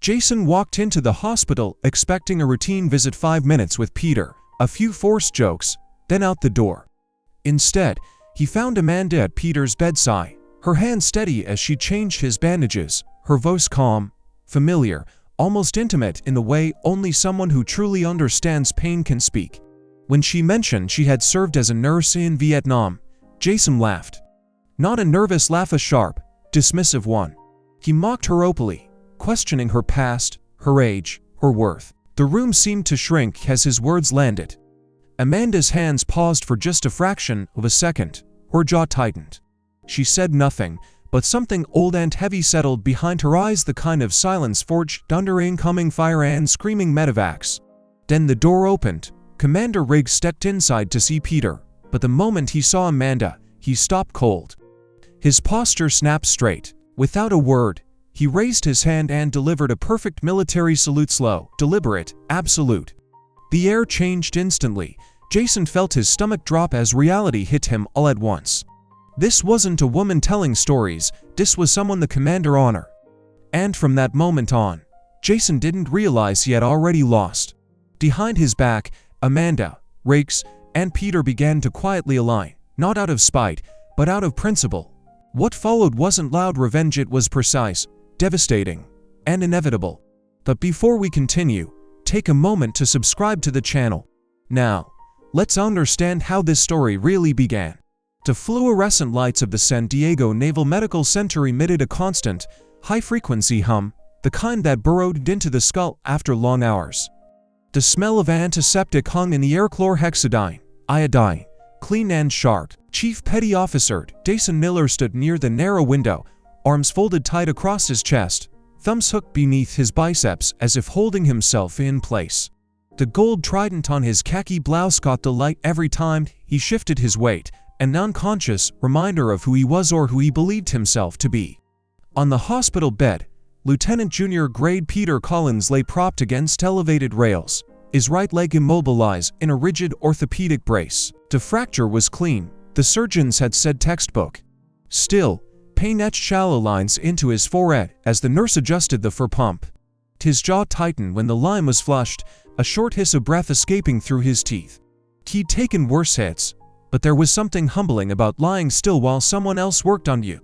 Jason walked into the hospital expecting a routine visit, 5 minutes with Peter, a few forced jokes, then out the door. Instead, he found Amanda at Peter's bedside, her hand steady as she changed his bandages, her voice calm, familiar, almost intimate in the way only someone who truly understands pain can speak. When she mentioned she had served as a nurse in Vietnam, Jason laughed. Not a nervous laugh, a sharp, dismissive one. He mocked her openly, questioning her past, her age, her worth. The room seemed to shrink as his words landed. Amanda's hands paused for just a fraction of a second, her jaw tightened. She said nothing, but something old and heavy settled behind her eyes, the kind of silence forged under incoming fire and screaming medevacs. Then the door opened. Commander Riggs stepped inside to see Peter, but the moment he saw Amanda, he stopped cold. His posture snapped straight. Without a word, he raised his hand and delivered a perfect military salute, slow, deliberate, absolute. The air changed instantly. Jason felt his stomach drop as reality hit him all at once. This wasn't a woman telling stories, this was someone the commander honored. And from that moment on, Jason didn't realize he had already lost. Behind his back, Amanda, Riggs, and Peter began to quietly align, not out of spite, but out of principle. What followed wasn't loud revenge, it was precise, devastating, and inevitable. But before we continue, take a moment to subscribe to the channel. Now, let's understand how this story really began. The fluorescent lights of the San Diego Naval Medical Center emitted a constant, high-frequency hum, the kind that burrowed into the skull after long hours. The smell of antiseptic hung in the air, chlorhexidine, iodine, clean and sharp. Chief Petty Officer Jason Miller stood near the narrow window, arms folded tight across his chest, thumbs hooked beneath his biceps as if holding himself in place. The gold trident on his khaki blouse caught the light every time he shifted his weight, an unconscious reminder of who he was or who he believed himself to be. On the hospital bed, Lieutenant Junior Grade Peter Collins lay propped against elevated rails, his right leg immobilized in a rigid orthopedic brace. The fracture was clean, the surgeons had said, textbook. Still, pain etched shallow lines into his forehead as the nurse adjusted the fur pump. His jaw tightened when the line was flushed, a short hiss of breath escaping through his teeth. He'd taken worse hits, but there was something humbling about lying still while someone else worked on you.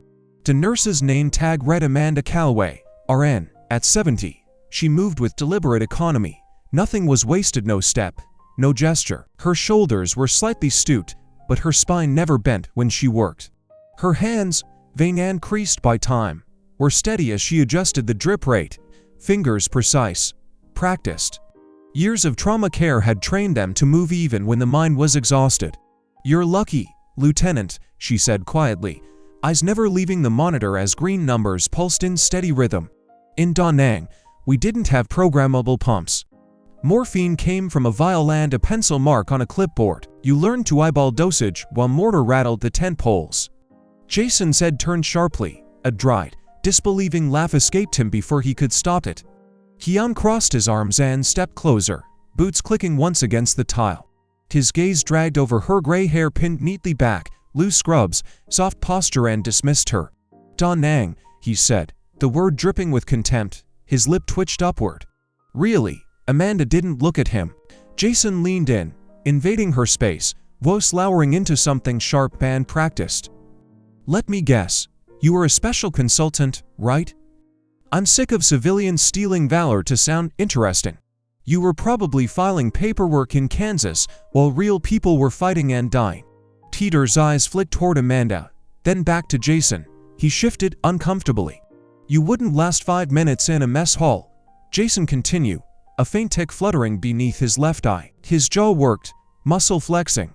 The nurse's name tag read Amanda Calloway, RN. At 70, she moved with deliberate economy. Nothing was wasted, no step, no gesture. Her shoulders were slightly stooped, but her spine never bent when she worked. Her hands, vain and creased by time, were steady as she adjusted the drip rate, fingers precise, practiced. Years of trauma care had trained them to move even when the mind was exhausted. "You're lucky, Lieutenant," she said quietly, eyes never leaving the monitor as green numbers pulsed in steady rhythm. "In Da Nang, we didn't have programmable pumps. Morphine came from a vial and a pencil mark on a clipboard. You learned to eyeball dosage while mortar rattled the tent poles." Jason's head turned sharply. A dry, disbelieving laugh escaped him before he could stop it. He uncrossed his arms and stepped closer, boots clicking once against the tile. His gaze dragged over her gray hair pinned neatly back, loose scrubs, soft posture, and dismissed her. "Da Nang," he said, the word dripping with contempt. His lip twitched upward. "Really?" Amanda didn't look at him. Jason leaned in, invading her space, voice lowering into something sharp and practiced. "Let me guess. You were a special consultant, right? I'm sick of civilians stealing valor to sound interesting. You were probably filing paperwork in Kansas while real people were fighting and dying." Peter's eyes flicked toward Amanda, then back to Jason. He shifted uncomfortably. "You wouldn't last 5 minutes in a mess hall," Jason continued, a faint tick fluttering beneath his left eye. His jaw worked, muscle flexing.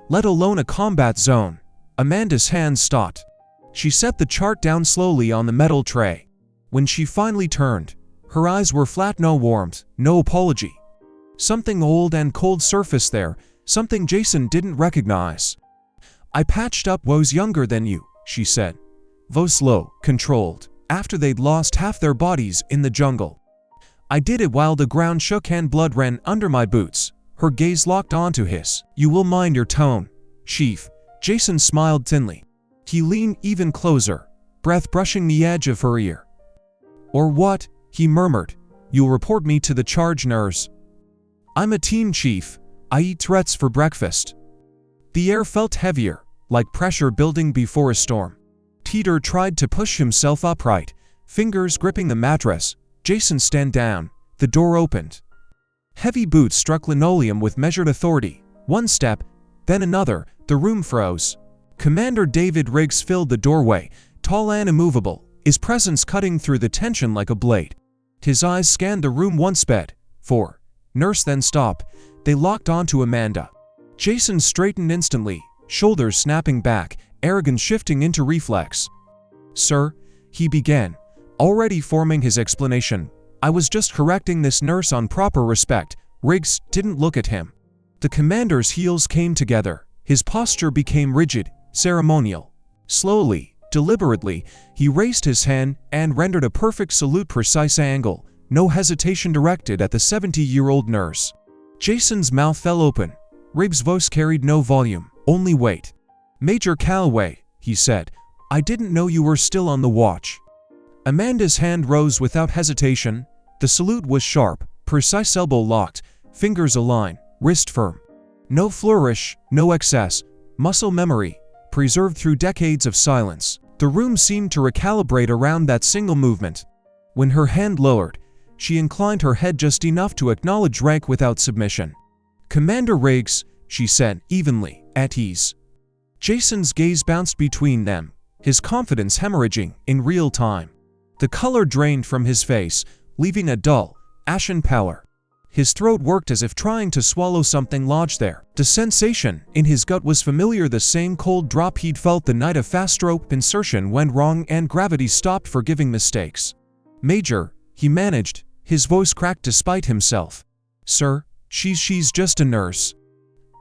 "Let alone a combat zone." Amanda's hands stopped. She set the chart down slowly on the metal tray. When she finally turned, her eyes were flat, no warmth, no apology. Something old and cold surfaced there, something Jason didn't recognize. "I patched up woes younger than you," she said. Voice low, controlled, after they'd lost half their bodies in the jungle. "I did it while the ground shook and blood ran under my boots." Her gaze locked onto his. "You will mind your tone, Chief." Jason smiled thinly. He leaned even closer, breath brushing the edge of her ear. "Or what?" He murmured, "You'll report me to the charge nurse. I'm a team chief. I eat threats for breakfast." The air felt heavier, like pressure building before a storm. Peter tried to push himself upright, fingers gripping the mattress. Jason stand down. The door opened. Heavy boots struck linoleum with measured authority. One step, then another. The room froze. Commander David Riggs filled the doorway, tall and immovable, his presence cutting through the tension like a blade. His eyes scanned the room once. Bed, 4. Nurse, then stop. They locked onto Amanda. Jason straightened instantly, shoulders snapping back, arrogance shifting into reflex. "Sir," he began, already forming his explanation. "I was just correcting this nurse on proper respect." Riggs didn't look at him. The commander's heels came together. His posture became rigid, ceremonial. Slowly, deliberately, he raised his hand and rendered a perfect salute, precise angle, no hesitation directed at the 70-year-old nurse. Jason's mouth fell open. Riggs' voice carried no volume, only weight. "Major Calloway," he said, "I didn't know you were still on the watch." Amanda's hand rose without hesitation. The salute was sharp, precise, elbow locked, fingers aligned, wrist firm. No flourish, no excess, muscle memory, preserved through decades of silence. The room seemed to recalibrate around that single movement. When her hand lowered, she inclined her head just enough to acknowledge rank without submission. "Commander Riggs," she said, evenly, at ease. Jason's gaze bounced between them, his confidence hemorrhaging in real time. The color drained from his face, leaving a dull, ashen pallor. His throat worked as if trying to swallow something lodged there. The sensation in his gut was familiar, the same cold drop he'd felt the night a fast rope insertion went wrong and gravity stopped forgiving mistakes. "Major," he managed, his voice cracked despite himself. "Sir, she's just a nurse."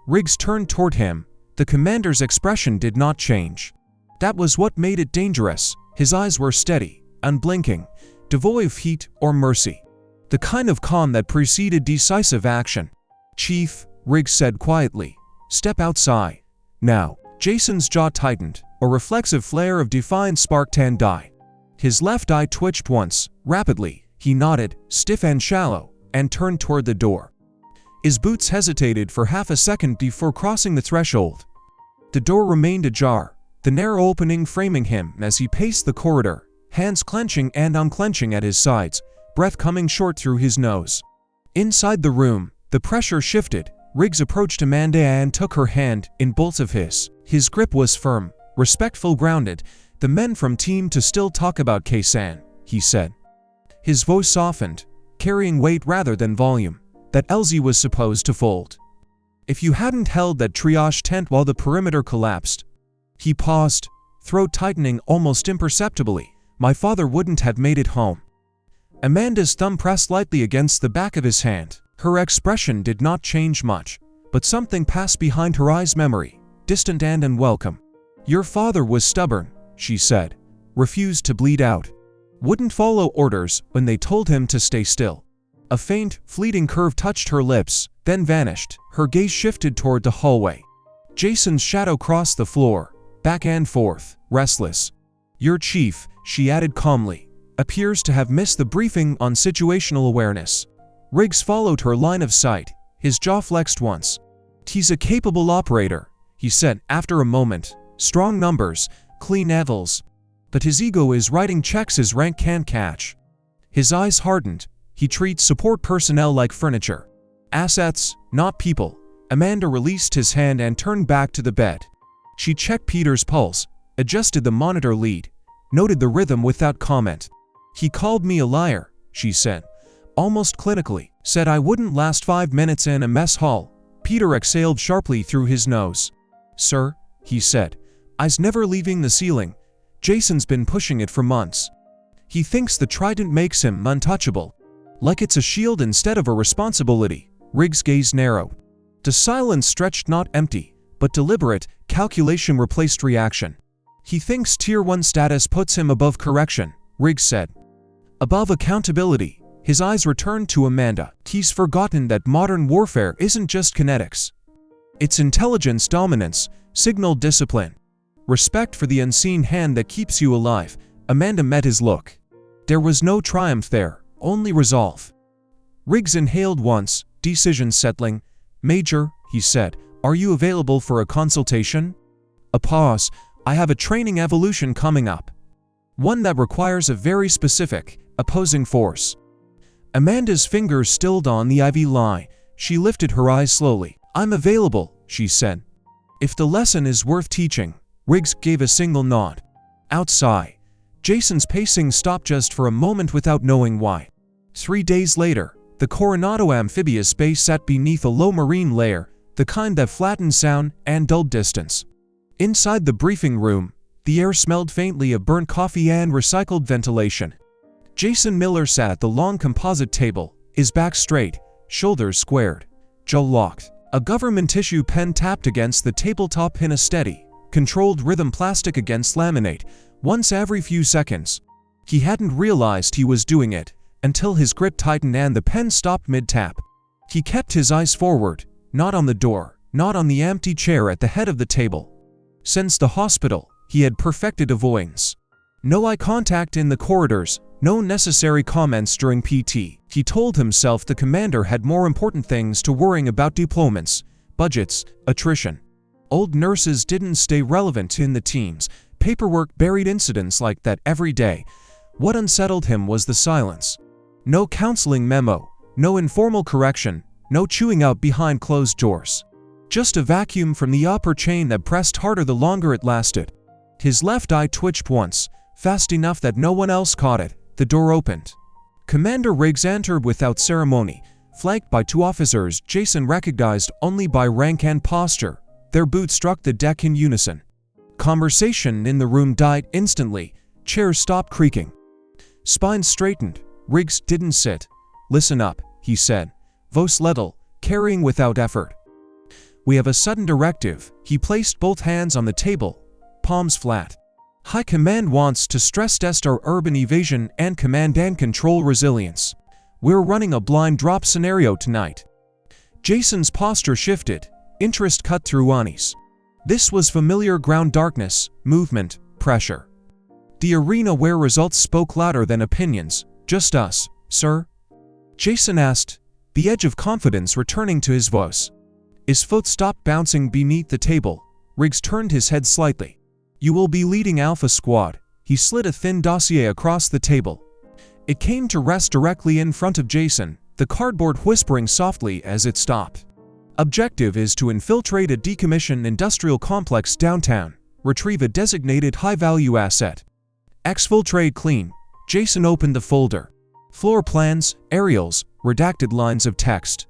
Riggs turned toward him. The commander's expression did not change. That was what made it dangerous. His eyes were steady, unblinking, devoid of heat or mercy. The kind of calm that preceded decisive action. "Chief," Riggs said quietly, "step outside. Now." Jason's jaw tightened, a reflexive flare of defiance sparked and died. His left eye twitched once, rapidly. He nodded, stiff and shallow, and turned toward the door. His boots hesitated for half a second before crossing the threshold. The door remained ajar, the narrow opening framing him as he paced the corridor, hands clenching and unclenching at his sides, breath coming short through his nose. Inside the room, the pressure shifted. Riggs approached Amanda and took her hand in both of his. His grip was firm, respectful, grounded. "The men from team to still talk about Kaysan," he said. His voice softened, carrying weight rather than volume, that Elsie was supposed to fold. "If you hadn't held that triage tent while the perimeter collapsed," he paused, throat tightening almost imperceptibly, "my father wouldn't have made it home." Amanda's thumb pressed lightly against the back of his hand. Her expression did not change much, but something passed behind her eyes, memory, distant and unwelcome. "Your father was stubborn," she said, "refused to bleed out. Wouldn't follow orders when they told him to stay still." A faint, fleeting curve touched her lips, then vanished. Her gaze shifted toward the hallway. Jason's shadow crossed the floor, back and forth, restless. "Your chief," she added calmly, "appears to have missed the briefing on situational awareness." Riggs followed her line of sight, his jaw flexed once. "He's a capable operator," he said after a moment. "Strong numbers, clean evils. But his ego is writing checks his rank can't catch." His eyes hardened. "He treats support personnel like furniture. Assets, not people." Amanda released his hand and turned back to the bed. She checked Peter's pulse, adjusted the monitor lead, noted the rhythm without comment. "He called me a liar," she said, almost clinically. "Said I wouldn't last 5 minutes in a mess hall." Peter exhaled sharply through his nose. "Sir," he said, "I's never leaving the ceiling. Jason's been pushing it for months. He thinks the trident makes him untouchable. Like it's a shield instead of a responsibility." Riggs' gaze narrowed. The silence stretched, not empty, but deliberate. Calculation replaced reaction. "He thinks Tier 1 status puts him above correction," Riggs said. "Above accountability." His eyes returned to Amanda. "He's forgotten that modern warfare isn't just kinetics. It's intelligence, dominance, signal, discipline. Respect for the unseen hand that keeps you alive." Amanda met his look. There was no triumph there, only resolve. Riggs inhaled once, decision settling. "Major," he said, "are you available for a consultation?" A pause. "I have a training evolution coming up. One that requires a very specific, opposing force." Amanda's fingers stilled on the IV line. She lifted her eyes slowly. "I'm available," she said. "If the lesson is worth teaching." Riggs gave a single nod. Outside, Jason's pacing stopped just for a moment without knowing why. 3 days later, the Coronado amphibious base sat beneath a low marine layer, the kind that flattened sound and dulled distance. Inside the briefing room, the air smelled faintly of burnt coffee and recycled ventilation. Jason Miller sat at the long composite table, his back straight, shoulders squared, jaw locked. A government tissue pen tapped against the tabletop in a steady, controlled rhythm, plastic against laminate, once every few seconds. He hadn't realized he was doing it until his grip tightened and the pen stopped mid-tap. He kept his eyes forward, not on the door, not on the empty chair at the head of the table. Since the hospital, he had perfected avoidance. No eye contact in the corridors, no necessary comments during PT. He told himself the commander had more important things to worrying about: deployments, budgets, attrition. Old nurses didn't stay relevant in the teams. Paperwork buried incidents like that every day. What unsettled him was the silence. No counseling memo, no informal correction, no chewing out behind closed doors. Just a vacuum from the upper chain that pressed harder the longer it lasted. His left eye twitched once, fast enough that no one else caught it. The door opened. Commander Riggs entered without ceremony, flanked by 2 officers Jason recognized only by rank and posture. Their boots struck the deck in unison. Conversation in the room died instantly. Chairs stopped creaking. Spines straightened. Riggs didn't sit. "Listen up," he said, voice level, carrying without effort. "We have a sudden directive." He placed both hands on the table, palms flat. "High Command wants to stress test our urban evasion and command and control resilience. We're running a blind drop scenario tonight." Jason's posture shifted, interest cut through unease. This was familiar ground: darkness, movement, pressure. The arena where results spoke louder than opinions. "Just us, sir?" Jason asked, the edge of confidence returning to his voice. His foot stopped bouncing beneath the table. Riggs turned his head slightly. "You will be leading Alpha Squad." He slid a thin dossier across the table. It came to rest directly in front of Jason, the cardboard whispering softly as it stopped. "Objective is to infiltrate a decommissioned industrial complex downtown, retrieve a designated high-value asset. Exfiltrate clean." Jason opened the folder. Floor plans, aerials, redacted lines of text.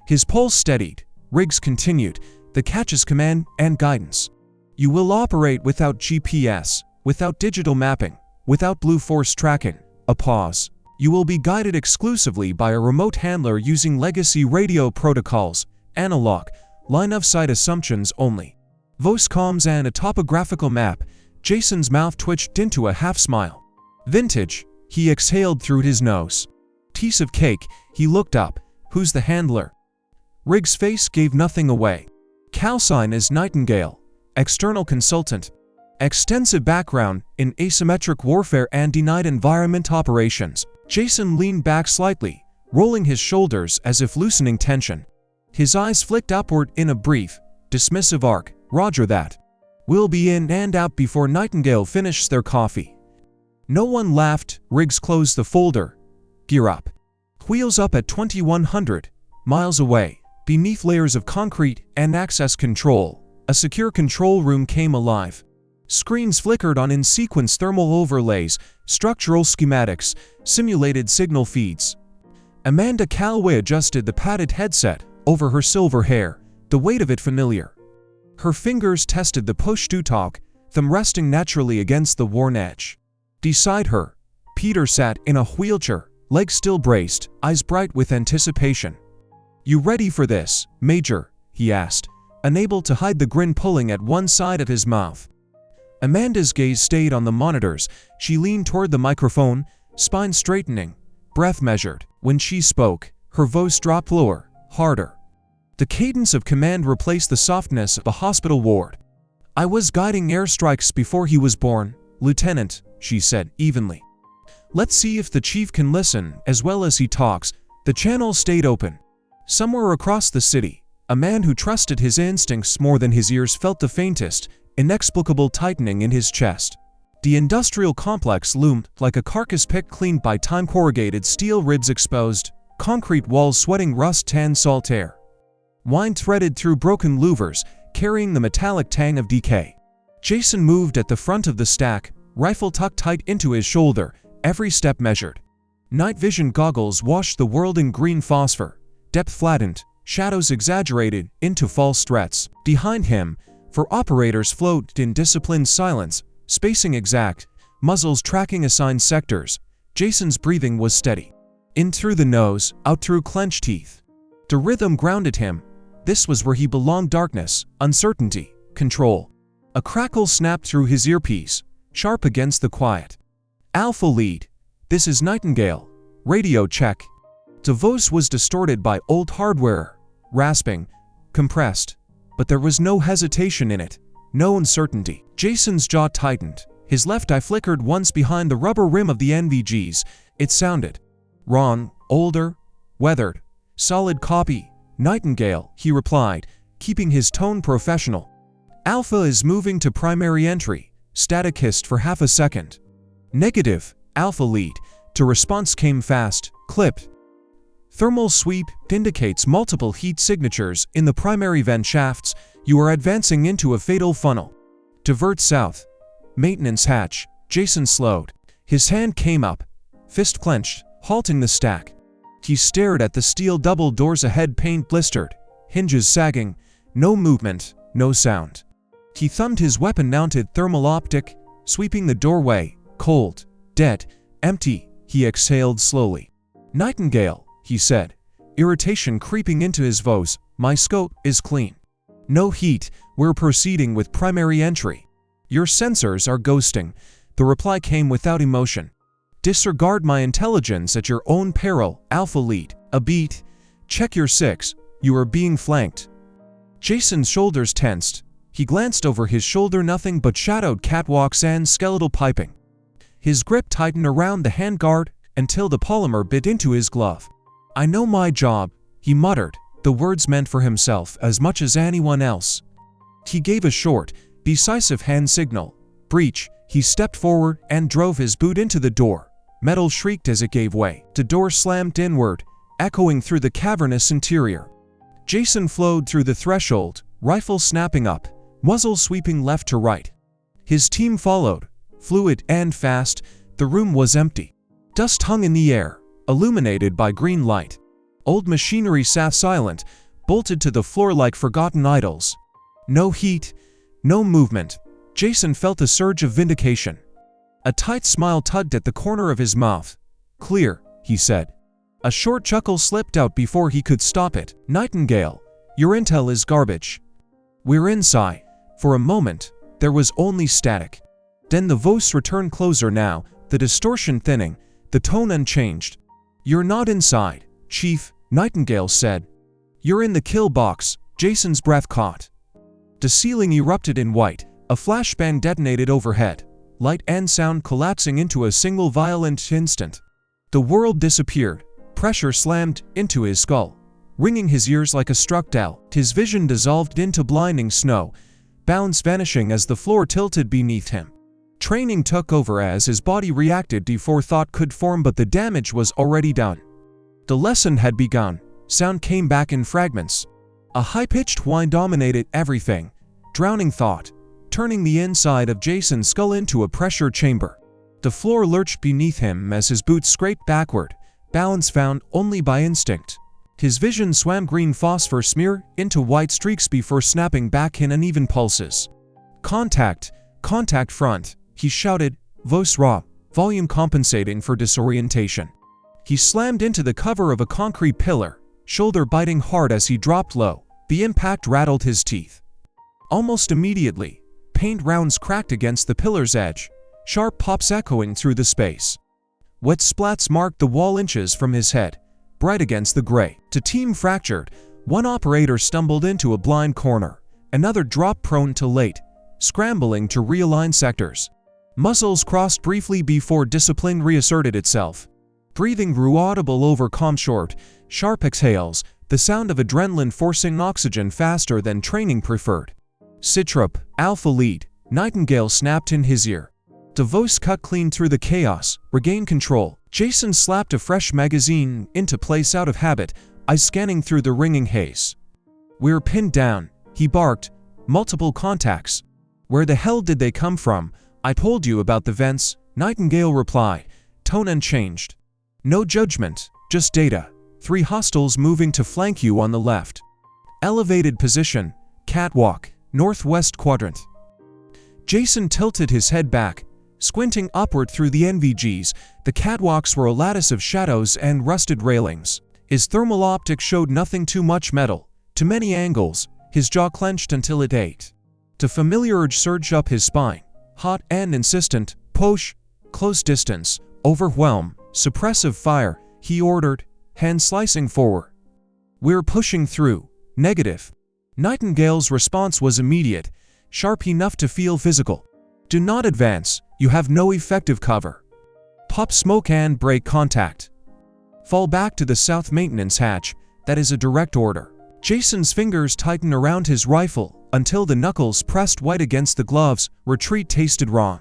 His pulse steadied. Riggs continued, "The catch is command and guidance. You will operate without GPS, without digital mapping, without Blue Force tracking." A pause. "You will be guided exclusively by a remote handler using legacy radio protocols, analog, line-of-sight assumptions only. Voice comms and a topographical map." Jason's mouth twitched into a half-smile. "Vintage," he exhaled through his nose. "Piece of cake." He looked up. "Who's the handler?" Riggs' face gave nothing away. "Calcine is Nightingale, external consultant. Extensive background in asymmetric warfare and denied environment operations." Jason leaned back slightly, rolling his shoulders as if loosening tension. His eyes flicked upward in a brief, dismissive arc. "Roger that. We'll be in and out before Nightingale finishes their coffee." No one laughed. Riggs closed the folder. "Gear up." Wheels up at 2100 miles away, beneath layers of concrete and access control, a secure control room came alive. Screens flickered on in sequence: thermal overlays, structural schematics, simulated signal feeds. Amanda Calloway adjusted the padded headset over her silver hair, the weight of it familiar. Her fingers tested the push-to-talk, thumb resting naturally against the worn edge. Beside her, Peter sat in a wheelchair, legs still braced, eyes bright with anticipation. "You ready for this, Major?" he asked, unable to hide the grin pulling at one side of his mouth. Amanda's gaze stayed on the monitors. She leaned toward the microphone, spine straightening, breath measured. When she spoke, her voice dropped lower, harder. The cadence of command replaced the softness of a hospital ward. "I was guiding airstrikes before he was born, Lieutenant," she said evenly. Let's see if the chief can listen as well as he talks. The channel stayed open. Somewhere across the city, a man who trusted his instincts more than his ears felt the faintest, inexplicable tightening in his chest. The industrial complex loomed like a carcass picked clean by time, corrugated steel ribs exposed, concrete walls sweating rust-tan salt air. Wine threaded through broken louvers, carrying the metallic tang of decay. Jason moved at the front of the stack, rifle tucked tight into his shoulder, every step measured. Night vision goggles washed the world in green phosphor, depth flattened, shadows exaggerated into false threats. Behind him, four operators floated in disciplined silence, spacing exact, muzzles tracking assigned sectors. Jason's breathing was steady. In through the nose, out through clenched teeth. The rhythm grounded him. This was where he belonged: darkness, uncertainty, control. A crackle snapped through his earpiece, sharp against the quiet. Alpha Lead. This is Nightingale. Radio check. The voice was distorted by old hardware, rasping, compressed. But there was no hesitation in it, no uncertainty. Jason's jaw tightened. His left eye flickered once behind the rubber rim of the NVGs. It sounded wrong, older, weathered, solid copy. Nightingale, he replied, keeping his tone professional. Alpha is moving to primary entry. Static hissed for half a second. Negative, Alpha Lead. The response came fast, clipped. Thermal sweep indicates multiple heat signatures in the primary vent shafts. You are advancing into a fatal funnel. Divert south. Maintenance hatch. Jason slowed. His hand came up, fist clenched, halting the stack. He stared at the steel double doors ahead, paint blistered, hinges sagging, no movement, no sound. He thumbed his weapon-mounted thermal optic, sweeping the doorway, cold, dead, empty. He exhaled slowly. Nightingale, he said, irritation creeping into his voice, my scope is clean. No heat, we're proceeding with primary entry. Your sensors are ghosting. The reply came without emotion. Disregard my intelligence at your own peril, Alpha Lead. A beat. Check your 6. You are being flanked. Jason's shoulders tensed. He glanced over his shoulder, nothing but shadowed catwalks and skeletal piping. His grip tightened around the handguard until the polymer bit into his glove. I know my job, he muttered, the words meant for himself as much as anyone else. He gave a short, decisive hand signal. Breach. He stepped forward and drove his boot into the door. Metal shrieked as it gave way. The door slammed inward, echoing through the cavernous interior. Jason flowed through the threshold, rifle snapping up, muzzle sweeping left to right. His team followed, fluid and fast. The room was empty. Dust hung in the air, illuminated by green light. Old machinery sat silent, bolted to the floor like forgotten idols. No heat, no movement. Jason felt a surge of vindication. A tight smile tugged at the corner of his mouth. Clear, he said. A short chuckle slipped out before he could stop it. Nightingale, your intel is garbage. We're inside. For a moment, there was only static. Then the voice returned closer now, the distortion thinning, the tone unchanged. You're not inside, Chief, Nightingale said. You're in the kill box. Jason's breath caught. The ceiling erupted in white. A flashbang detonated overhead, light and sound collapsing into a single violent instant. The world disappeared. Pressure slammed into his skull, ringing his ears like a struck bell. His vision dissolved into blinding snow, balance vanishing as the floor tilted beneath him. Training took over as his body reacted before thought could form, but the damage was already done. The lesson had begun. Sound came back in fragments. A high-pitched whine dominated everything, drowning thought, turning the inside of Jason's skull into a pressure chamber. The floor lurched beneath him as his boots scraped backward, balance found only by instinct. His vision swam green phosphor smear into white streaks before snapping back in uneven pulses. Contact! Contact front! He shouted, voice raw, volume compensating for disorientation. He slammed into the cover of a concrete pillar, shoulder biting hard as he dropped low. The impact rattled his teeth. Almost immediately, paint rounds cracked against the pillar's edge, sharp pops echoing through the space. Wet splats marked the wall inches from his head, bright against the gray. The team fractured. One operator stumbled into a blind corner, another dropped prone to late, scrambling to realign sectors. Muscles crossed briefly before discipline reasserted itself. Breathing grew audible over calm short, sharp exhales, the sound of adrenaline forcing oxygen faster than training preferred. "Citrop, Alpha Lead," Nightingale snapped in his ear. The voice cut clean through the chaos. "Regain control." Jason slapped a fresh magazine into place out of habit, eyes scanning through the ringing haze. "We're pinned down," he barked. "Multiple contacts." "Where the hell did they come from?" "I told you about the vents," Nightingale replied, tone unchanged. "No judgment, just data. 3 hostiles moving to flank you on the left. Elevated position, catwalk, northwest quadrant." Jason tilted his head back, squinting upward through the NVGs. The catwalks were a lattice of shadows and rusted railings. His thermal optic showed nothing too much metal. Too many angles. His jaw clenched until it ached. The familiar urge surged up his spine, hot and insistent. "Push, close distance, overwhelm, suppressive fire," he ordered, hand slicing forward. "We're pushing through." "Negative." Nightingale's response was immediate, sharp enough to feel physical. "Do not advance. You have no effective cover. Pop smoke and break contact. Fall back to the south maintenance hatch. That is a direct order." Jason's fingers tightened around his rifle until the knuckles pressed white against the gloves. Retreat tasted wrong.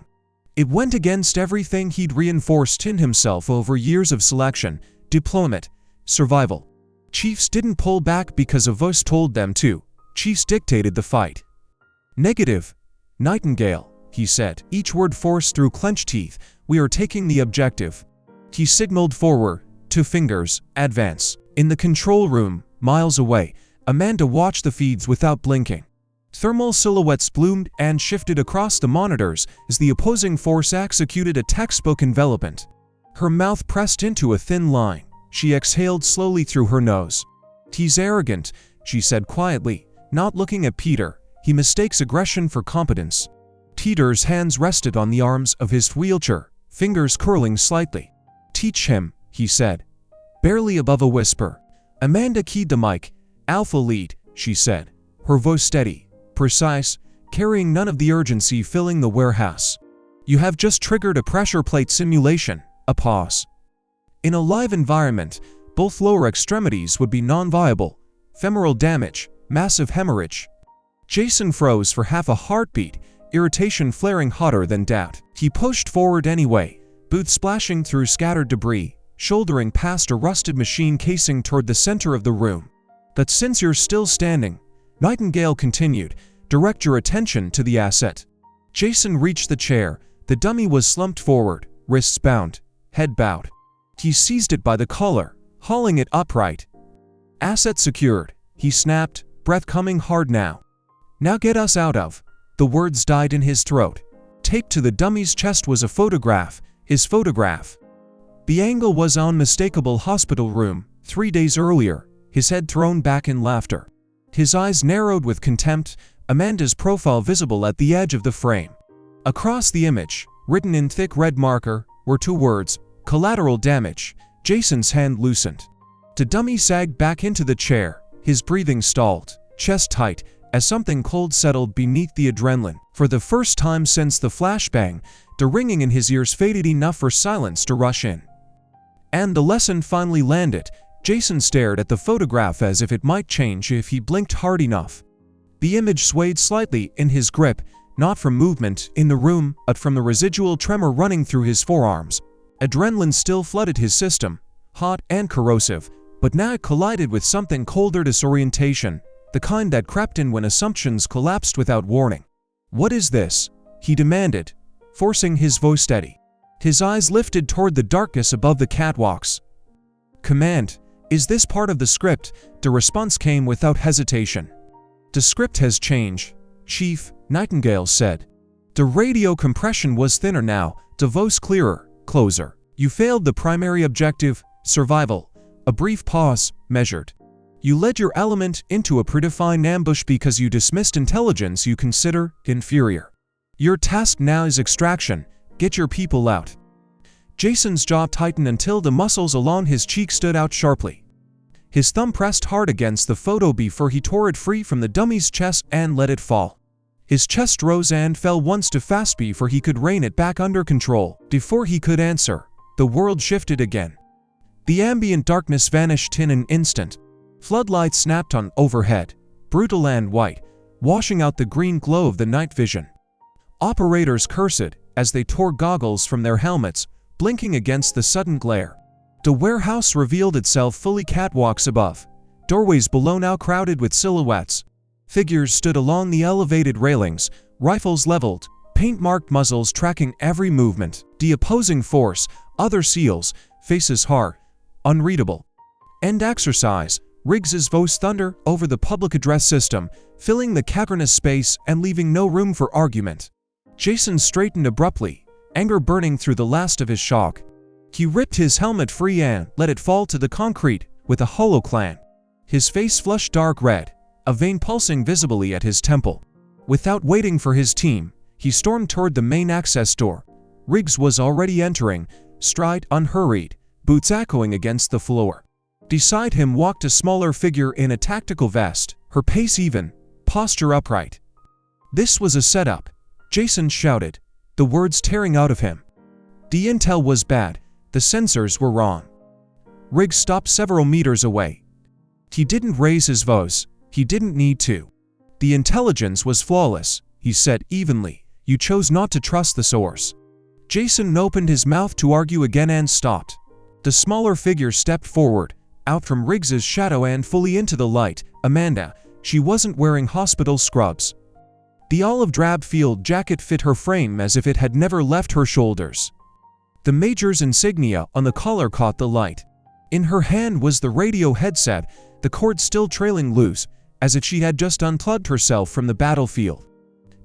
It went against everything he'd reinforced in himself over years of selection, deployment, survival. Chiefs didn't pull back because a voice told them to. Chiefs dictated the fight. "Negative, Nightingale," he said, each word forced through clenched teeth. "We are taking the objective." He signaled forward, 2 fingers, "Advance." In the control room, miles away, Amanda watched the feeds without blinking. Thermal silhouettes bloomed and shifted across the monitors as the opposing force executed a textbook envelopment. Her mouth pressed into a thin line. She exhaled slowly through her nose. "He's arrogant," she said quietly, not looking at Peter. "He mistakes aggression for competence." Peter's hands rested on the arms of his wheelchair, fingers curling slightly. "Teach him," he said, barely above a whisper. Amanda keyed the mic. "Alpha Lead," she said, her voice steady, precise, carrying none of the urgency filling the warehouse. "You have just triggered a pressure plate simulation." A pause. In a live environment, both lower extremities would be non-viable. Femoral damage, massive hemorrhage. Jason froze for half a heartbeat, irritation flaring hotter than doubt. He pushed forward anyway, boots splashing through scattered debris, shouldering past a rusted machine casing toward the center of the room. "But since you're still standing," Nightingale continued, "direct your attention to the asset." Jason reached the chair. The dummy was slumped forward, wrists bound, head bowed. He seized it by the collar, hauling it upright. "Asset secured," he snapped, breath coming hard now. "Now get us out of." The words died in his throat. Taped to the dummy's chest was a photograph, his photograph. The angle was unmistakable. Hospital room, 3 days earlier, his head thrown back in laughter. His eyes narrowed with contempt, Amanda's profile visible at the edge of the frame. Across the image, written in thick red marker, were 2 words, "Collateral damage." Jason's hand loosened. The dummy sagged back into the chair, his breathing stalled, chest tight, as something cold settled beneath the adrenaline. For the first time since the flashbang, the ringing in his ears faded enough for silence to rush in. And the lesson finally landed. Jason stared at the photograph as if it might change if he blinked hard enough. The image swayed slightly in his grip, not from movement in the room, but from the residual tremor running through his forearms. Adrenaline still flooded his system, hot and corrosive, but now it collided with something colder, disorientation, the kind that crept in when assumptions collapsed without warning. "What is this?" he demanded, forcing his voice steady. His eyes lifted toward the darkness above the catwalks. "Command, is this part of the script?" The response came without hesitation. "The script has changed, Chief," Nightingale said. The radio compression was thinner now, the voice clearer, closer. "You failed the primary objective, survival." A brief pause, measured. "You led your element into a predefined ambush because you dismissed intelligence you consider inferior. Your task now is extraction. Get your people out." Jason's jaw tightened until the muscles along his cheek stood out sharply. His thumb pressed hard against the photo before he tore it free from the dummy's chest and let it fall. His chest rose and fell once too fast before he could rein it back under control. Before he could answer, the world shifted again. The ambient darkness vanished in an instant. Floodlights snapped on overhead, brutal and white, washing out the green glow of the night vision. Operators cursed as they tore goggles from their helmets, blinking against the sudden glare. The warehouse revealed itself fully, catwalks above, doorways below now crowded with silhouettes. Figures stood along the elevated railings, rifles leveled, paint-marked muzzles tracking every movement. The opposing force, other SEALs, faces hard, unreadable. End exercise. Riggs's voice thundered over the public address system, filling the cavernous space and leaving no room for argument. Jason straightened abruptly, anger burning through the last of his shock. He ripped his helmet free and let it fall to the concrete with a hollow clang. His face flushed dark red, a vein pulsing visibly at his temple. Without waiting for his team, he stormed toward the main access door. Riggs was already entering, stride unhurried, boots echoing against the floor. Beside him walked a smaller figure in a tactical vest, her pace even, posture upright. "This was a setup," Jason shouted, the words tearing out of him. "The intel was bad, the sensors were wrong." Riggs stopped several meters away. He didn't raise his voice. He didn't need to. "The intelligence was flawless," he said evenly. "You chose not to trust the source." Jason opened his mouth to argue again and stopped. The smaller figure stepped forward, out from Riggs's shadow and fully into the light. Amanda. She wasn't wearing hospital scrubs. The olive-drab field jacket fit her frame as if it had never left her shoulders. The major's insignia on the collar caught the light. In her hand was the radio headset, the cord still trailing loose, as if she had just unplugged herself from the battlefield.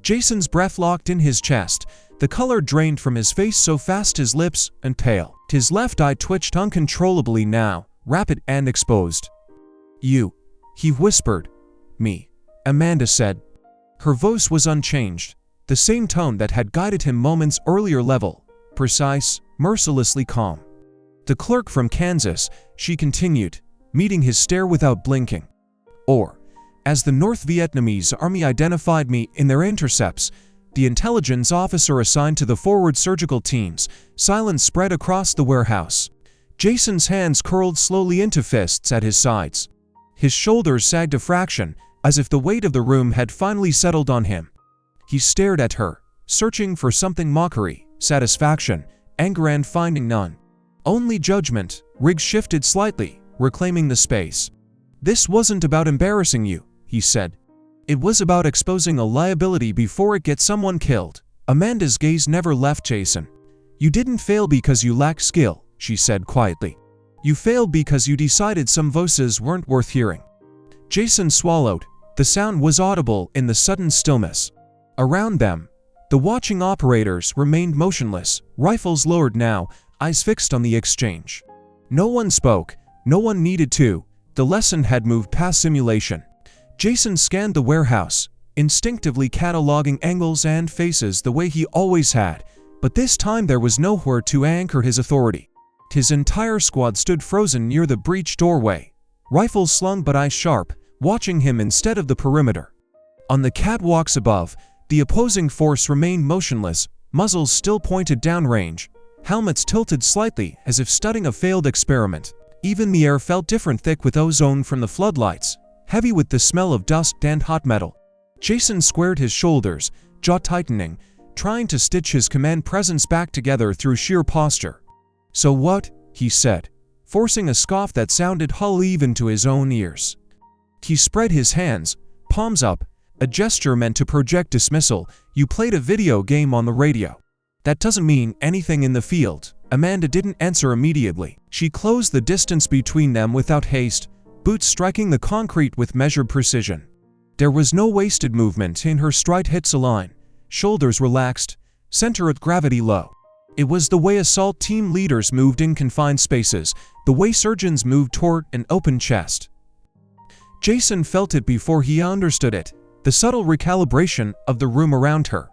Jason's breath locked in his chest, the color drained from his face so fast his lips and pale. His left eye twitched uncontrollably now, rapid and exposed. "You," he whispered. "Me," Amanda said. Her voice was unchanged, the same tone that had guided him moments earlier, level, precise, mercilessly calm. "The clerk from Kansas," she continued, meeting his stare without blinking. "Or, as the North Vietnamese army identified me in their intercepts, the intelligence officer assigned to the forward surgical teams." Silence spread across the warehouse. Jason's hands curled slowly into fists at his sides. His shoulders sagged a fraction, as if the weight of the room had finally settled on him. He stared at her, searching for something: mockery, satisfaction, anger, and finding none. Only judgment. Riggs shifted slightly, reclaiming the space. "This wasn't about embarrassing you," he said. "It was about exposing a liability before it gets someone killed." Amanda's gaze never left Jason. "You didn't fail because you lacked skill," she said quietly. "You failed because you decided some voices weren't worth hearing." Jason swallowed. The sound was audible in the sudden stillness. Around them, the watching operators remained motionless, rifles lowered now, eyes fixed on the exchange. No one spoke, no one needed to. The lesson had moved past simulation. Jason scanned the warehouse, instinctively cataloging angles and faces the way he always had, but this time there was nowhere to anchor his authority. His entire squad stood frozen near the breached doorway, rifles slung but eyes sharp, watching him instead of the perimeter. On the catwalks above, the opposing force remained motionless, muzzles still pointed downrange, helmets tilted slightly as if studying a failed experiment. Even the air felt different, thick with ozone from the floodlights, heavy with the smell of dust and hot metal. Jason squared his shoulders, jaw tightening, trying to stitch his command presence back together through sheer posture. "So what?" he said, forcing a scoff that sounded hollow even to his own ears. He spread his hands, palms up, a gesture meant to project dismissal. "You played a video game on the radio. That doesn't mean anything in the field." Amanda didn't answer immediately. She closed the distance between them without haste, boots striking the concrete with measured precision. There was no wasted movement in her stride hits a line, shoulders relaxed, center of gravity low. It was the way assault team leaders moved in confined spaces, the way surgeons moved toward an open chest. Jason felt it before he understood it, the subtle recalibration of the room around her.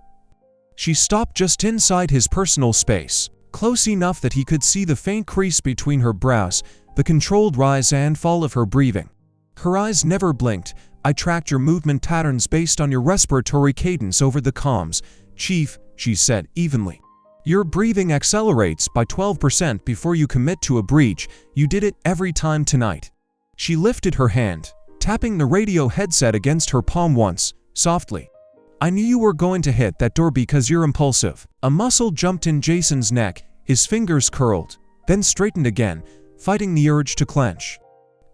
She stopped just inside his personal space, close enough that he could see the faint crease between her brows, the controlled rise and fall of her breathing. Her eyes never blinked, I tracked your movement patterns based on your respiratory cadence over the comms, Chief, she said evenly. Your breathing accelerates by 12% before you commit to a breach. You did it every time tonight. She lifted her hand, tapping the radio headset against her palm once, softly. I knew you were going to hit that door because you're impulsive. A muscle jumped in Jason's neck, his fingers curled, then straightened again, fighting the urge to clench.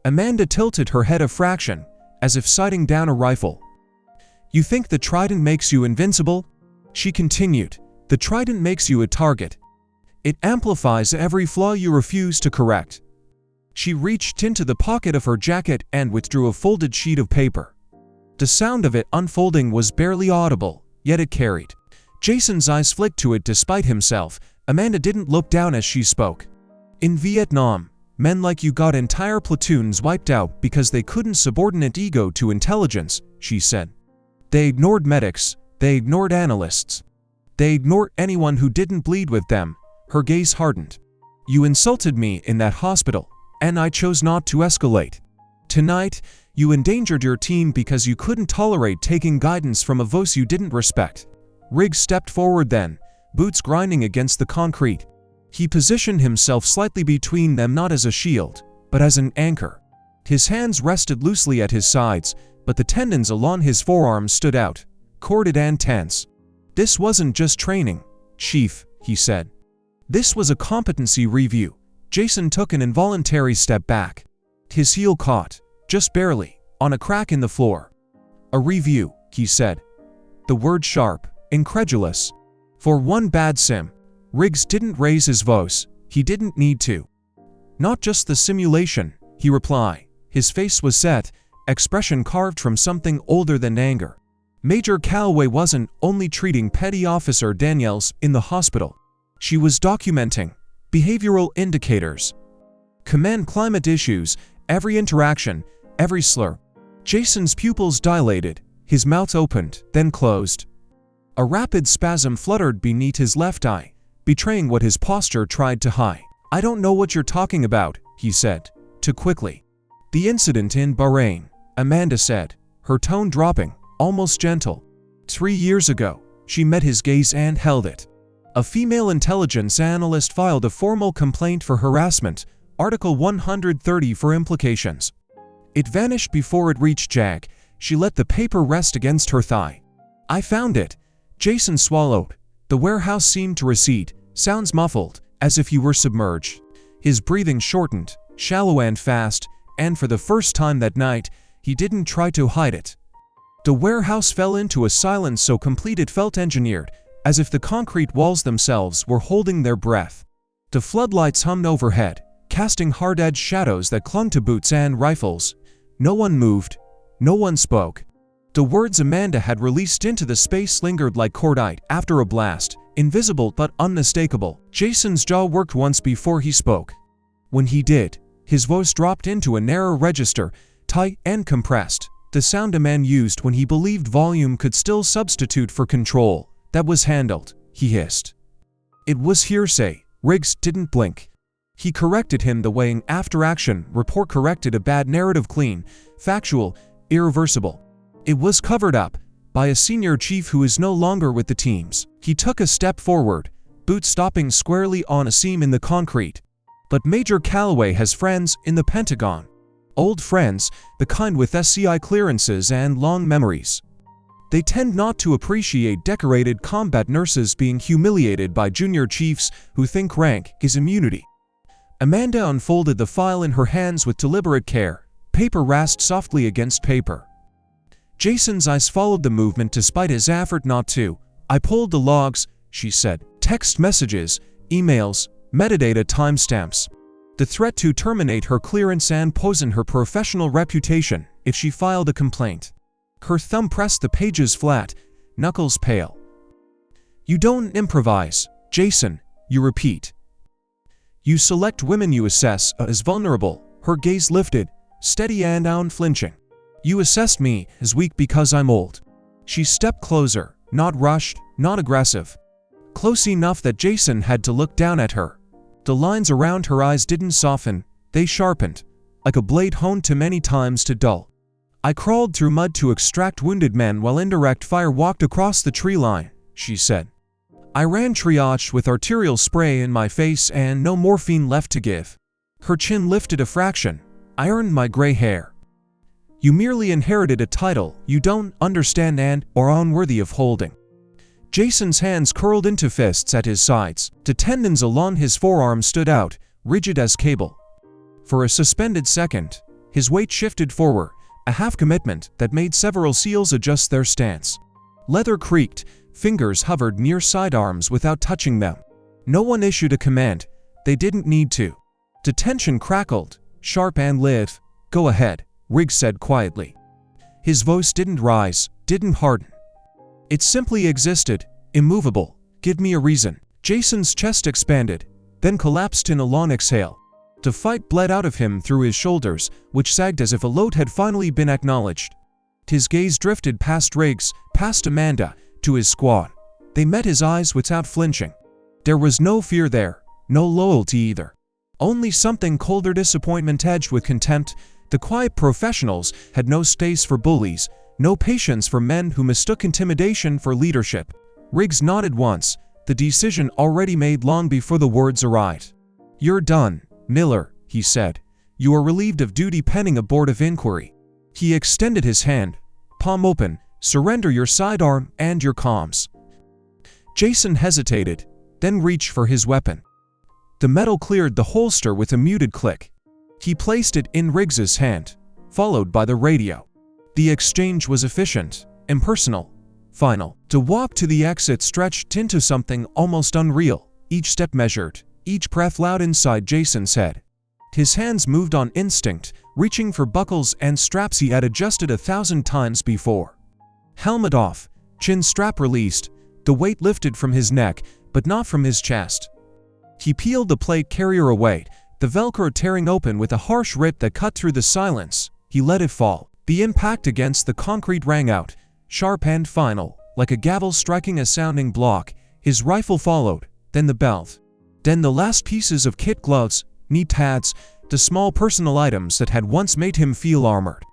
Amanda tilted her head a fraction, as if sighting down a rifle. You think the trident makes you invincible? She continued. The trident makes you a target. It amplifies every flaw you refuse to correct. She reached into the pocket of her jacket and withdrew a folded sheet of paper. The sound of it unfolding was barely audible, yet it carried. Jason's eyes flicked to it despite himself. Amanda didn't look down as she spoke. In Vietnam, men like you got entire platoons wiped out because they couldn't subordinate ego to intelligence, she said. They ignored medics, they ignored analysts. They ignored anyone who didn't bleed with them. Her gaze hardened. You insulted me in that hospital, and I chose not to escalate. Tonight, you endangered your team because you couldn't tolerate taking guidance from a voice you didn't respect. Riggs stepped forward then, boots grinding against the concrete. He positioned himself slightly between them, not as a shield, but as an anchor. His hands rested loosely at his sides, but the tendons along his forearms stood out, corded and tense. This wasn't just training, Chief, he said. This was a competency review. Jason took an involuntary step back. His heel caught, just barely, on a crack in the floor. A review, he said. The word sharp, incredulous. For one bad sim. Riggs didn't raise his voice. He didn't need to. Not just the simulation, he replied. His face was set, expression carved from something older than anger. Major Calloway wasn't only treating Petty Officer Daniels in the hospital. She was documenting behavioral indicators, command climate issues, every interaction, every slur. Jason's pupils dilated, his mouth opened, then closed. A rapid spasm fluttered beneath his left eye, betraying what his posture tried to hide. I don't know what you're talking about, he said, too quickly. The incident in Bahrain, Amanda said, her tone dropping, almost gentle. 3 years ago, she met his gaze and held it. A female intelligence analyst filed a formal complaint for harassment, Article 130 for implications. It vanished before it reached Jag. She let the paper rest against her thigh. I found it. Jason swallowed. The warehouse seemed to recede, sounds muffled, as if you were submerged. His breathing shortened, shallow and fast, and for the first time that night, he didn't try to hide it. The warehouse fell into a silence so complete it felt engineered, as if the concrete walls themselves were holding their breath. The floodlights hummed overhead, casting hard-edged shadows that clung to boots and rifles. No one moved. No one spoke. The words Amanda had released into the space lingered like cordite after a blast, invisible but unmistakable. Jason's jaw worked once before he spoke. When he did, his voice dropped into a narrow register, tight and compressed. The sound a man used when he believed volume could still substitute for control. That was handled, he hissed. It was hearsay. Riggs didn't blink. He corrected him the way an after-action report corrected a bad narrative, clean, factual, irreversible. It was covered up by a senior chief who is no longer with the teams. He took a step forward, boots stopping squarely on a seam in the concrete. But Major Calloway has friends in the Pentagon. Old friends, the kind with SCI clearances and long memories. They tend not to appreciate decorated combat nurses being humiliated by junior chiefs who think rank is immunity. Amanda unfolded the file in her hands with deliberate care. Paper rasped softly against paper. Jason's eyes followed the movement despite his effort not to. I pulled the logs, she said. Text messages, emails, metadata timestamps. The threat to terminate her clearance and poison her professional reputation if she filed a complaint. Her thumb pressed the pages flat, knuckles pale. You don't improvise, Jason, you repeat. You select women you assess as vulnerable. Her gaze lifted, steady and unflinching. You assessed me as weak because I'm old. She stepped closer, not rushed, not aggressive. Close enough that Jason had to look down at her. The lines around her eyes didn't soften, they sharpened, like a blade honed too many times to dull. "I crawled through mud to extract wounded men while indirect fire walked across the tree line," she said. "I ran triage with arterial spray in my face and no morphine left to give." Her chin lifted a fraction. "I earned my gray hair." "You merely inherited a title you don't understand and are unworthy of holding." Jason's hands curled into fists at his sides. The tendons along his forearms stood out, rigid as cable. For a suspended second, his weight shifted forward, a half-commitment that made several SEALs adjust their stance. Leather creaked, fingers hovered near sidearms without touching them. No one issued a command. They didn't need to. The tension crackled, sharp and live. "Go ahead," Riggs said quietly. His voice didn't rise, didn't harden. It simply existed, immovable. "Give me a reason." Jason's chest expanded, then collapsed in a long exhale. The fight bled out of him through his shoulders, which sagged as if a load had finally been acknowledged. His gaze drifted past Riggs, past Amanda, to his squad. They met his eyes without flinching. There was no fear there, no loyalty either. Only something colder, disappointment edged with contempt. The quiet professionals had no space for bullies, no patience for men who mistook intimidation for leadership. Riggs nodded once, the decision already made long before the words arrived. "You're done, Miller," he said. "You are relieved of duty pending a board of inquiry." He extended his hand, palm open. "Surrender your sidearm and your comms." Jason hesitated, then reached for his weapon. The metal cleared the holster with a muted click. He placed it in Riggs's hand, followed by the radio. The exchange was efficient, impersonal, final. The walk to the exit stretched into something almost unreal, each step measured, each breath loud inside Jason's head. His hands moved on instinct, reaching for buckles and straps he had adjusted 1,000 times before. Helmet off, chin strap released, the weight lifted from his neck, but not from his chest. He peeled the plate carrier away, the Velcro tearing open with a harsh rip that cut through the silence. He let it fall. The impact against the concrete rang out, sharp and final, like a gavel striking a sounding block. His rifle followed, then the belt. Then the last pieces of kit, gloves, knee pads, the small personal items that had once made him feel armored.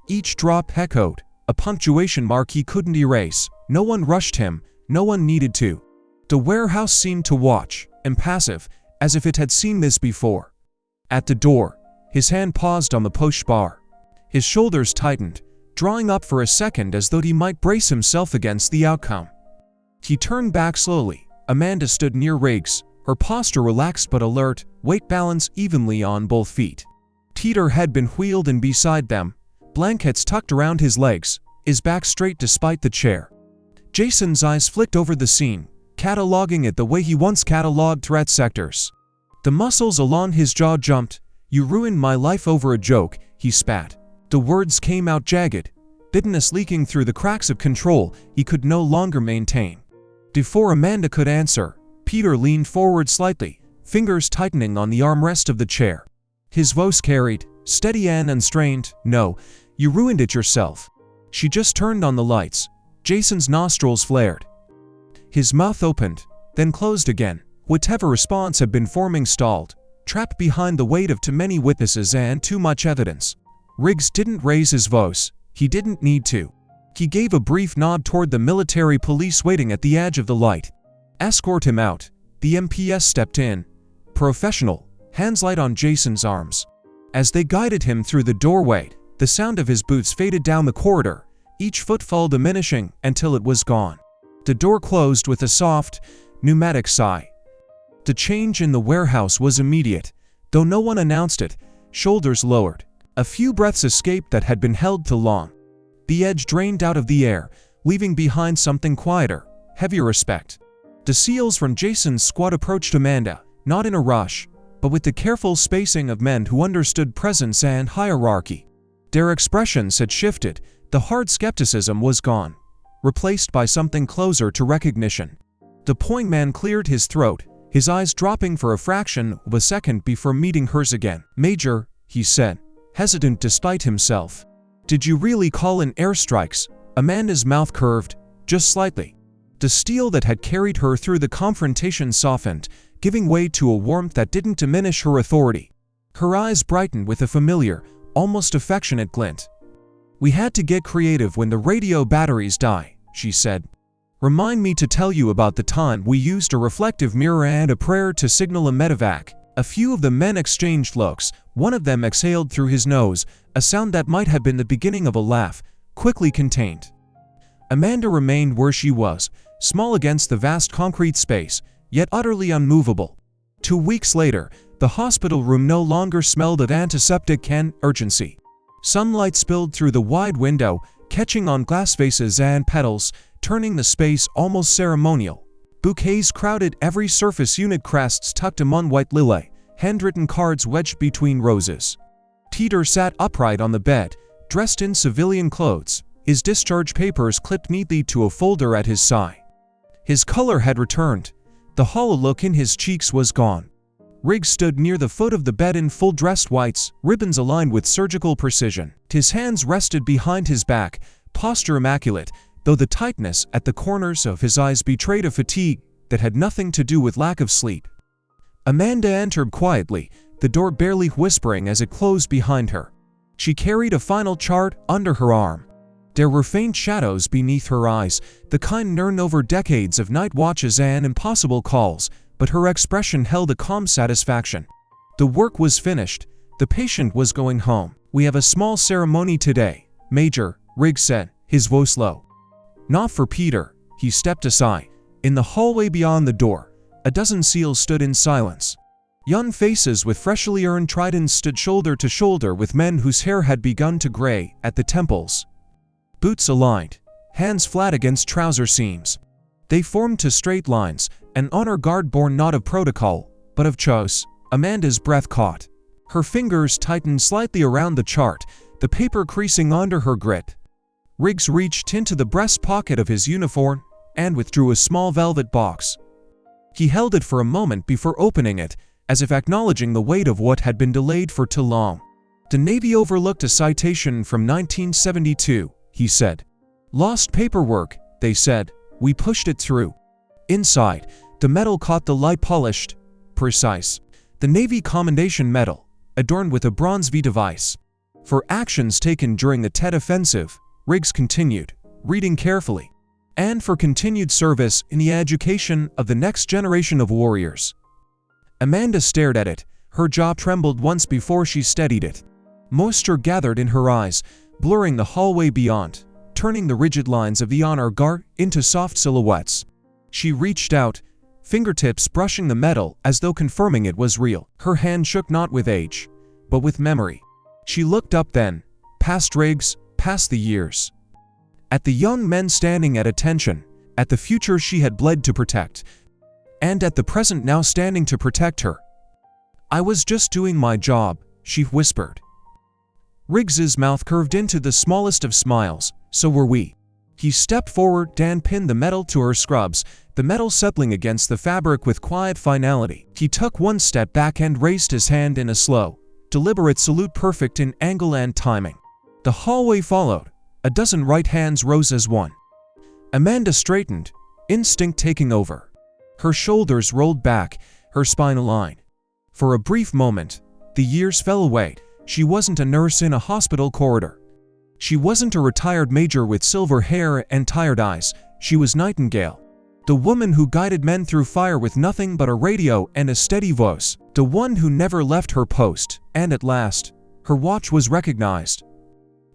Each drop echoed, a punctuation mark he couldn't erase. No one rushed him, no one needed to. The warehouse seemed to watch, impassive, as if it had seen this before. At the door, his hand paused on the push bar. His shoulders tightened, drawing up for a second as though he might brace himself against the outcome. He turned back slowly. Amanda stood near Riggs, her posture relaxed but alert, weight balanced evenly on both feet. Teeter had been wheeled in beside them, blankets tucked around his legs, his back straight despite the chair. Jason's eyes flicked over the scene, cataloging it the way he once cataloged threat sectors. The muscles along his jaw jumped. "You ruined my life over a joke," he spat. The words came out jagged, bitterness leaking through the cracks of control he could no longer maintain. Before Amanda could answer, Peter leaned forward slightly, fingers tightening on the armrest of the chair. His voice carried, steady and unstrained, "No, you ruined it yourself." She just turned on the lights. Jason's nostrils flared. His mouth opened, then closed again. Whatever response had been forming stalled, trapped behind the weight of too many witnesses and too much evidence. Riggs didn't raise his voice. He didn't need to. He gave a brief nod toward the military police waiting at the edge of the light. "Escort him out." The MPS stepped in, professional, hands light on Jason's arms. As they guided him through the doorway, the sound of his boots faded down the corridor, each footfall diminishing until it was gone. The door closed with a soft, pneumatic sigh. The change in the warehouse was immediate, though no one announced it. Shoulders lowered. A few breaths escaped that had been held too long. The edge drained out of the air, leaving behind something quieter, heavier respect. The SEALs from Jason's squad approached Amanda, not in a rush, but with the careful spacing of men who understood presence and hierarchy. Their expressions had shifted. The hard skepticism was gone, replaced by something closer to recognition. The pointman cleared his throat, his eyes dropping for a fraction of a second before meeting hers again. "Major," he said, hesitant despite himself. "Did you really call in airstrikes?" Amanda's mouth curved, just slightly. The steel that had carried her through the confrontation softened, giving way to a warmth that didn't diminish her authority. Her eyes brightened with a familiar, almost affectionate glint. "We had to get creative when the radio batteries die," she said. "Remind me to tell you about the time we used a reflective mirror and a prayer to signal a medevac." A few of the men exchanged looks. One of them exhaled through his nose, a sound that might have been the beginning of a laugh, quickly contained. Amanda remained where she was, small against the vast concrete space, yet utterly unmovable. 2 weeks later, the hospital room no longer smelled of antiseptic and urgency. Sunlight spilled through the wide window, catching on glass vases and petals, turning the space almost ceremonial. Bouquets crowded every surface, unit crests tucked among white lily, handwritten cards wedged between roses. Peter sat upright on the bed, dressed in civilian clothes, his discharge papers clipped neatly to a folder at his side. His color had returned. The hollow look in his cheeks was gone. Riggs stood near the foot of the bed in full dressed whites, ribbons aligned with surgical precision. His hands rested behind his back, posture immaculate, though the tightness at the corners of his eyes betrayed a fatigue that had nothing to do with lack of sleep. Amanda entered quietly, the door barely whispering as it closed behind her. She carried a final chart under her arm. There were faint shadows beneath her eyes, the kind earned over decades of night watches and impossible calls, but her expression held a calm satisfaction. The work was finished. The patient was going home. "We have a small ceremony today, Major," Riggs said, his voice low. "Not for Peter." He stepped aside. In the hallway beyond the door, a dozen SEALs stood in silence. Young faces with freshly earned tridents stood shoulder to shoulder with men whose hair had begun to gray at the temples. Boots aligned, hands flat against trouser seams. They formed to straight lines, an honor guard born not of protocol, but of choice. Amanda's breath caught. Her fingers tightened slightly around the chart, the paper creasing under her grip. Riggs reached into the breast pocket of his uniform and withdrew a small velvet box. He held it for a moment before opening it, as if acknowledging the weight of what had been delayed for too long. "The Navy overlooked a citation from 1972, he said. "Lost paperwork," they said. "We pushed it through." Inside, the metal caught the light, polished, precise. The Navy Commendation Medal, adorned with a bronze V device. "For actions taken during the Tet Offensive," Riggs continued, reading carefully, "and for continued service in the education of the next generation of warriors." Amanda stared at it. Her jaw trembled once before she steadied it. Moisture gathered in her eyes, blurring the hallway beyond, turning the rigid lines of the honor guard into soft silhouettes. She reached out, fingertips brushing the metal as though confirming it was real. Her hand shook not with age, but with memory. She looked up then, past Riggs, past the years. At the young men standing at attention, at the future she had bled to protect, and at the present now standing to protect her. "I was just doing my job," she whispered. Riggs's mouth curved into the smallest of smiles. "So were we." He stepped forward and pinned the metal to her scrubs, the metal settling against the fabric with quiet finality. He took one step back and raised his hand in a slow, deliberate salute, perfect in angle and timing. The hallway followed. A dozen right hands rose as one. Amanda straightened, instinct taking over. Her shoulders rolled back, her spine aligned. For a brief moment, the years fell away. She wasn't a nurse in a hospital corridor. She wasn't a retired major with silver hair and tired eyes. She was Nightingale, the woman who guided men through fire with nothing but a radio and a steady voice, the one who never left her post, and at last, her watch was recognized.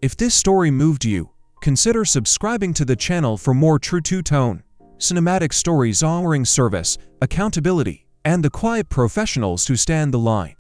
If this story moved you, consider subscribing to the channel for more true two-tone, cinematic stories honoring service, accountability, and the quiet professionals who stand the line.